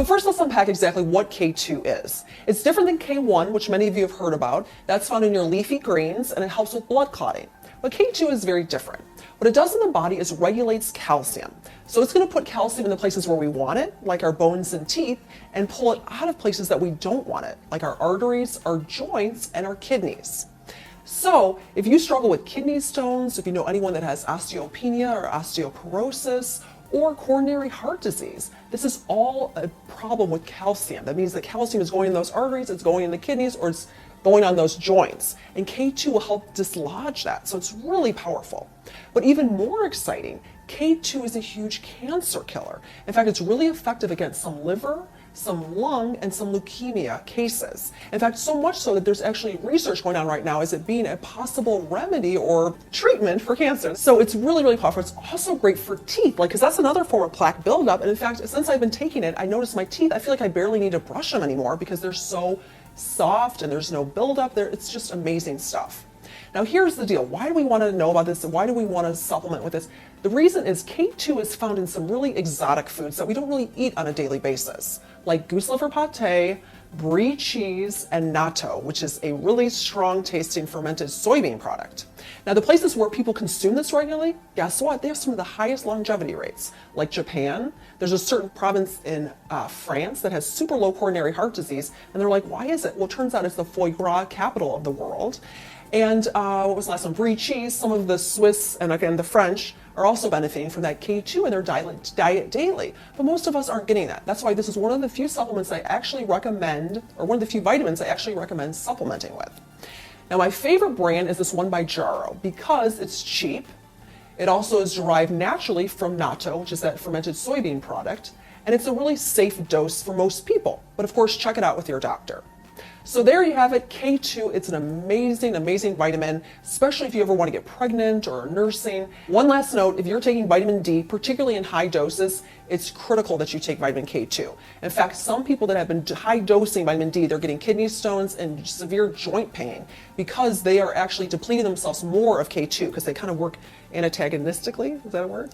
So first let's unpack exactly what K2 is. It's different than K1, which many of you have heard about. That's found in your leafy greens and it helps with blood clotting. But K2 is very different. What it does in the body is regulates calcium. So it's going to put calcium in the places where we want it, like our bones and teeth, and pull it out of places that we don't want it, like our arteries, our joints, and our kidneys. So if you struggle with kidney stones, if you know anyone that has osteopenia or osteoporosis, or coronary heart disease, this is all a problem with calcium. That means that calcium is going in those arteries, it's going in the kidneys, or it's going on those joints. And K2 will help dislodge that, so it's really powerful. But even more exciting, K2 is a huge cancer killer. In fact, it's really effective against some liver, some lung, and some leukemia cases. In fact, so much so that there's actually research going on right now as it being a possible remedy or treatment for cancer. So it's really, really powerful. It's also great for teeth, because that's another form of plaque buildup. And in fact, since I've been taking it, I noticed my teeth, I feel like I barely need to brush them anymore because they're so soft and there's no buildup there. It's just amazing stuff. Now here's the deal. Why do we want to know about this and why do we want to supplement with this? The reason is K2 is found in some really exotic foods that we don't really eat on a daily basis, like goose liver pate, brie cheese, and natto, which is a really strong tasting fermented soybean product. Now the places where people consume this regularly, guess what? They have some of the highest longevity rates, like Japan. There's a certain province in France that has super low coronary heart disease, and they're like, why is it? Well, it turns out it's the foie gras capital of the world. And what was the last one? Brie cheese. Some of the Swiss and again the French are also benefiting from that K2 in their diet daily. But most of us aren't getting that. That's why this is one of the few supplements I actually recommend, or one of the few vitamins I actually recommend supplementing with. Now my favorite brand is this one by Jarrow because it's cheap. It also is derived naturally from natto, which is that fermented soybean product, and it's a really safe dose for most people. But of course, check it out with your doctor. So there you have it, K2. It's an amazing, amazing vitamin, especially if you ever want to get pregnant or nursing. One last note, if you're taking vitamin D, particularly in high doses, it's critical that you take vitamin K2. In fact, some people that have been high dosing vitamin D, they're getting kidney stones and severe joint pain because they are actually depleting themselves more of K2 because they kind of work antagonistically, is that a word?